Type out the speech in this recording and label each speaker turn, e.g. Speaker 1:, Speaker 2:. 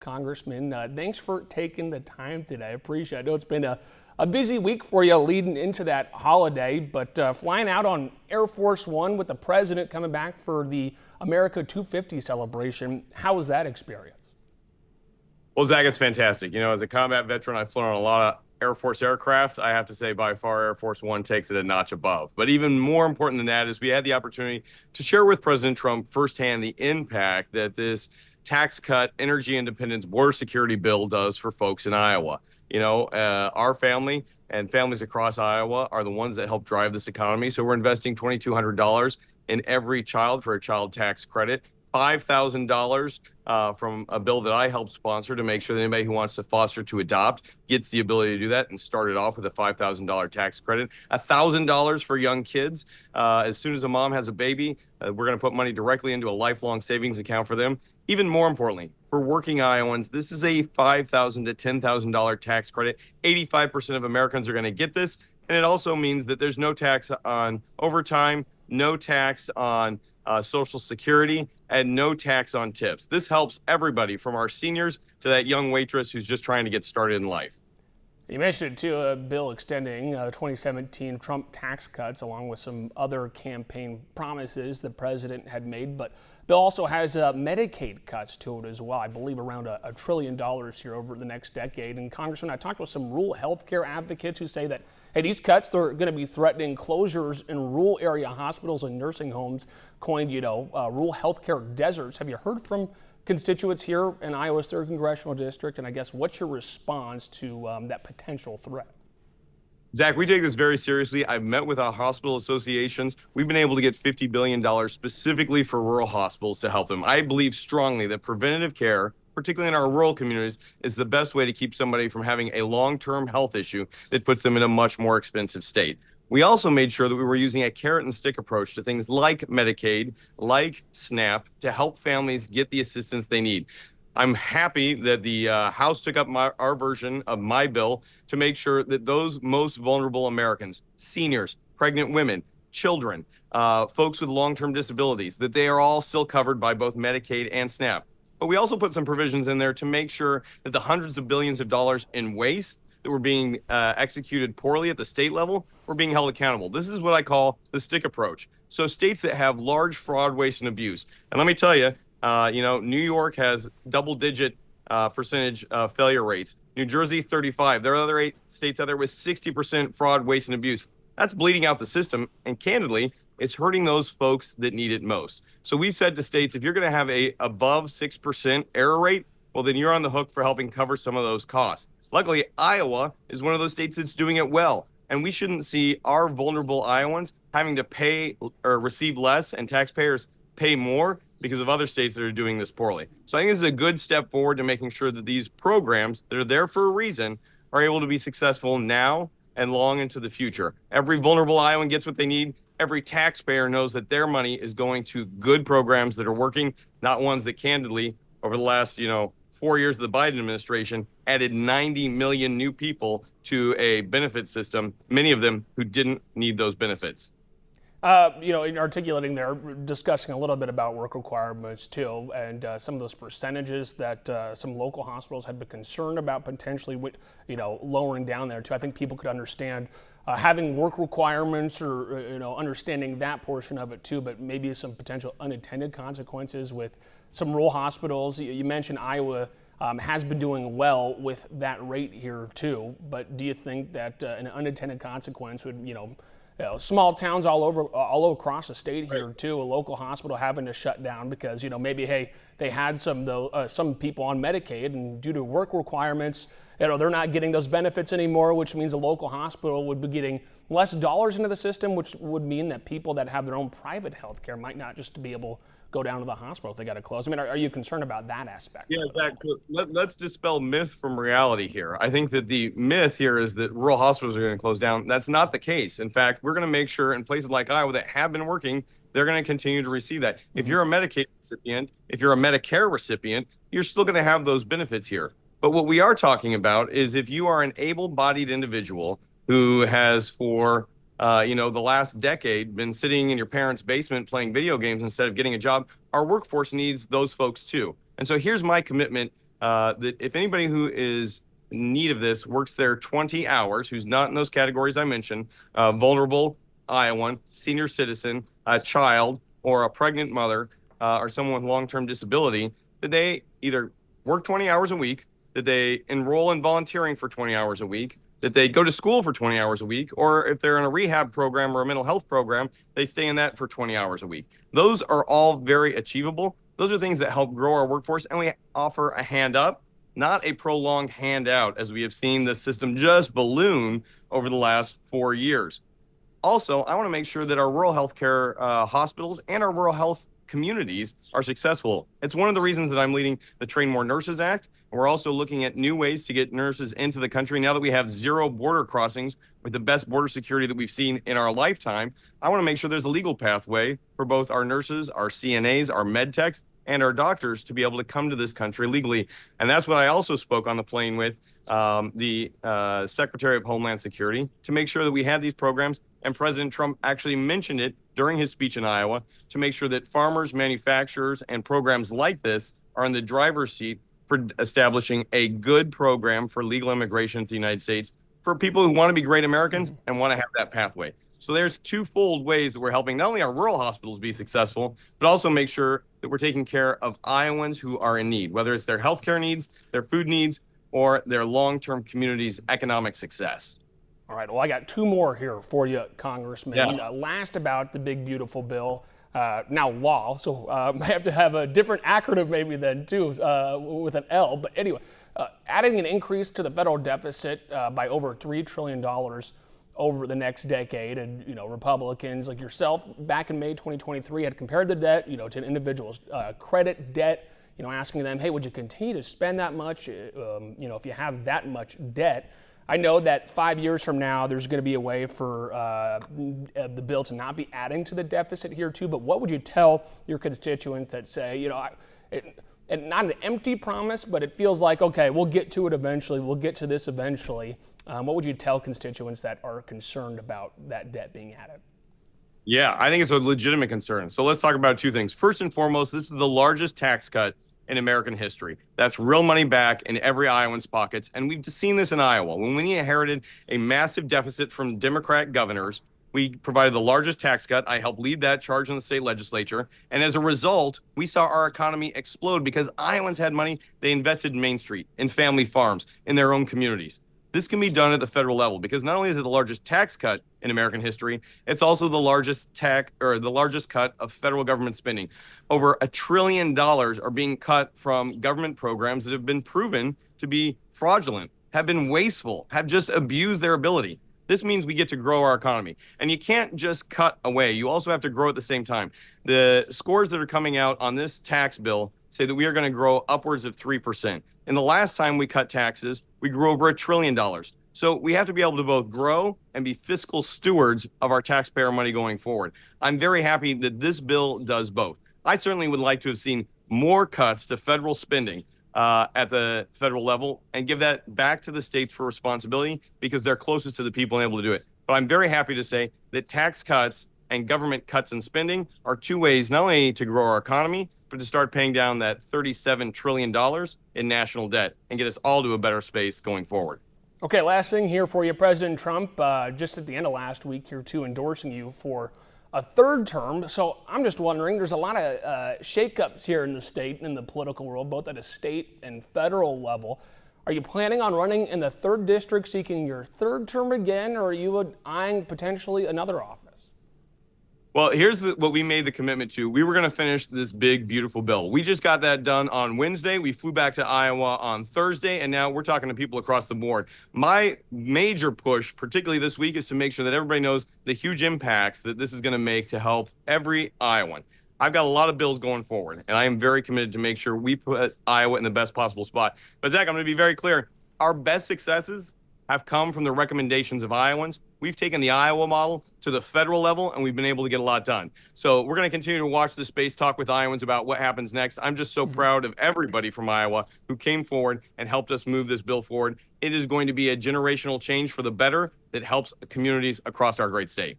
Speaker 1: Congressman, thanks for taking the time today. I appreciate it. I know it's been a busy week for you leading into that holiday, but flying out on Air Force One with the president coming back for the America 250 celebration, how was that experience?
Speaker 2: Well, Zach, it's fantastic. You know, as a combat veteran, I've flown on a lot of Air Force aircraft. I have to say, by far, Air Force One takes it a notch above. But even more important than that is we had the opportunity to share with President Trump firsthand the impact that this tax cut, energy independence, border security bill does for folks in Iowa. Our family and families across Iowa are the ones that help drive this economy. So we're investing $2,200 in every child for a child tax credit. $5,000 from a bill that I helped sponsor to make sure that anybody who wants to foster to adopt gets the ability to do that and start it off with a $5,000 tax credit. $1,000 for young kids. As soon as a mom has a baby, we're going to put money directly into a lifelong savings account for them. Even more importantly, for working Iowans, this is a $5,000 to $10,000 tax credit. 85% of Americans are going to get this. And it also means that there's no tax on overtime, no tax on Social Security, and no tax on tips. This helps everybody from our seniors to that young waitress who's just trying to get started in life.
Speaker 1: You mentioned, too, a bill extending 2017 Trump tax cuts along with some other campaign promises the president had made. But bill also has Medicaid cuts to it as well. I believe around $1 trillion here over the next decade. And Congressman, I talked with some rural health care advocates who say that, hey, these cuts, they're going to be threatening closures in rural area hospitals and nursing homes, coined, rural health care deserts. Have you heard from constituents here in Iowa's 3rd Congressional District? And I guess what's your response to that potential threat?
Speaker 2: Zach, we take this very seriously. I've met with our hospital associations. We've been able to get $50 billion specifically for rural hospitals to help them. I believe strongly that preventative care, particularly in our rural communities, is the best way to keep somebody from having a long-term health issue that puts them in a much more expensive state. We also made sure that we were using a carrot and stick approach to things like Medicaid, like SNAP, to help families get the assistance they need. I'm happy that the House took up our version of my bill to make sure that those most vulnerable Americans, seniors, pregnant women, children, folks with long-term disabilities, that they are all still covered by both Medicaid and SNAP. But we also put some provisions in there to make sure that the hundreds of billions of dollars in waste that were being executed poorly at the state level were being held accountable. This is what I call the stick approach. So states that have large fraud, waste, and abuse. And let me tell you, New York has double-digit percentage failure rates. New Jersey, 35. There are other 8 states out there with 60% fraud, waste, and abuse. That's bleeding out the system. And candidly, it's hurting those folks that need it most. So we said to states, if you're going to have a above 6% error rate, well, then you're on the hook for helping cover some of those costs. Luckily, Iowa is one of those states that's doing it well. And we shouldn't see our vulnerable Iowans having to pay or receive less and taxpayers pay more because of other states that are doing this poorly. So I think this is a good step forward to making sure that these programs that are there for a reason are able to be successful now and long into the future. Every vulnerable Iowan gets what they need. Every taxpayer knows that their money is going to good programs that are working, not ones that candidly, over the last, 4 years of the Biden administration, added 90 million new people to a benefit system, many of them who didn't need those benefits.
Speaker 1: In articulating there, discussing a little bit about work requirements too, and some of those percentages that some local hospitals had been concerned about potentially, lowering down there too. I think people could understand having work requirements or, understanding that portion of it too, but maybe some potential unintended consequences with some rural hospitals. You mentioned Iowa has been doing well with that rate here too, but do you think that an unintended consequence would, small towns all across the state here too, a local hospital having to shut down because, maybe, hey, they had some people on Medicaid and due to work requirements, they're not getting those benefits anymore, which means a local hospital would be getting less dollars into the system, which would mean that people that have their own private health care might not just be able to go down to the hospital if they got to close. I mean, are you concerned about that aspect?
Speaker 2: Yeah, let's dispel myth from reality here. I think that the myth here is that rural hospitals are going to close down. That's not the case. In fact, we're going to make sure in places like Iowa that have been working, they're going to continue to receive that. If you're a Medicaid recipient, if you're a Medicare recipient, you're still going to have those benefits here. But what we are talking about is if you are an able-bodied individual who has for the last decade been sitting in your parents' basement playing video games instead of getting a job, our workforce needs those folks too. And so here's my commitment that if anybody who is in need of this works there 20 hours, who's not in those categories I mentioned, vulnerable Iowan, senior citizen, a child, or a pregnant mother, or someone with long-term disability, that they either work 20 hours a week, that they enroll in volunteering for 20 hours a week, that they go to school for 20 hours a week, or if they're in a rehab program or a mental health program, they stay in that for 20 hours a week. Those are all very achievable. Those are things that help grow our workforce, and we offer a hand up, not a prolonged handout, as we have seen the system just balloon over the last 4 years. Also, I want to make sure that our rural healthcare hospitals and our rural health communities are successful. It's one of the reasons that I'm leading the Train More Nurses Act. And we're also looking at new ways to get nurses into the country. Now that we have zero border crossings with the best border security that we've seen in our lifetime, I want to make sure there's a legal pathway for both our nurses, our CNAs, our med techs, and our doctors to be able to come to this country legally. And that's what I also spoke on the plane with the Secretary of Homeland Security, to make sure that we had these programs. And President Trump actually mentioned it during his speech in Iowa, to make sure that farmers, manufacturers, and programs like this are in the driver's seat for establishing a good program for legal immigration to the United States for people who want to be great Americans and want to have that pathway. So there's twofold ways that we're helping not only our rural hospitals be successful, but also make sure that we're taking care of Iowans who are in need, whether it's their healthcare needs, their food needs, or their long-term community's economic success.
Speaker 1: All right, well, I got two more here for you, Congressman.
Speaker 2: Yeah.
Speaker 1: Last about the big, beautiful bill, now law, so I have to have a different acronym maybe then too, with an L. But anyway, adding an increase to the federal deficit by over $3 trillion over the next decade. And, Republicans like yourself back in May 2023 had compared the debt, to an individual's credit debt, asking them, hey, would you continue to spend that much, if you have that much debt? I know that 5 years from now, there's going to be a way for the bill to not be adding to the deficit here too, but what would you tell your constituents that say, and not an empty promise, but it feels like, okay, we'll get to it eventually, we'll get to this eventually. What would you tell constituents that are concerned about that debt being added?
Speaker 2: Yeah, I think it's a legitimate concern. So let's talk about two things. First and foremost, this is the largest tax cut in American history. That's real money back in every Iowan's pockets. And we've seen this in Iowa. When we inherited a massive deficit from Democrat governors, we provided the largest tax cut. I helped lead that charge in the state legislature. And as a result, we saw our economy explode because Iowans had money. They invested in Main Street, in family farms, in their own communities. This can be done at the federal level because not only is it the largest tax cut in American history, it's also the largest cut of federal government spending. Over $1 trillion are being cut from government programs that have been proven to be fraudulent, have been wasteful, have just abused their ability. This means we get to grow our economy. And you can't just cut away. You also have to grow at the same time. The scores that are coming out on this tax bill say that we are going to grow upwards of 3%. And the last time we cut taxes, we grew over $1 trillion. So we have to be able to both grow and be fiscal stewards of our taxpayer money going forward. I'm very happy that this bill does both. I certainly would like to have seen more cuts to federal spending at the federal level and give that back to the states for responsibility because they're closest to the people and able to do it. But I'm very happy to say that tax cuts and government cuts in spending are two ways not only to grow our economy, but to start paying down that $37 trillion in national debt and get us all to a better space going forward.
Speaker 1: Okay, last thing here for you. President Trump, just at the end of last week here too, endorsing you for a third term. So I'm just wondering, there's a lot of shakeups here in the state, in the political world, both at a state and federal level. Are you planning on running in the 3rd district, seeking your third term again, or are you eyeing potentially another office?
Speaker 2: Well, here's what we made the commitment to. We were going to finish this big, beautiful bill. We just got that done on Wednesday. We flew back to Iowa on Thursday, and now we're talking to people across the board. My major push, particularly this week, is to make sure that everybody knows the huge impacts that this is going to make to help every Iowan. I've got a lot of bills going forward, and I am very committed to make sure we put Iowa in the best possible spot. But Zach, I'm going to be very clear. Our best successes have come from the recommendations of Iowans. We've taken the Iowa model to the federal level, and we've been able to get a lot done. So we're going to continue to watch this space, talk with Iowans about what happens next. I'm just so proud of everybody from Iowa who came forward and helped us move this bill forward. It is going to be a generational change for the better that helps communities across our great state.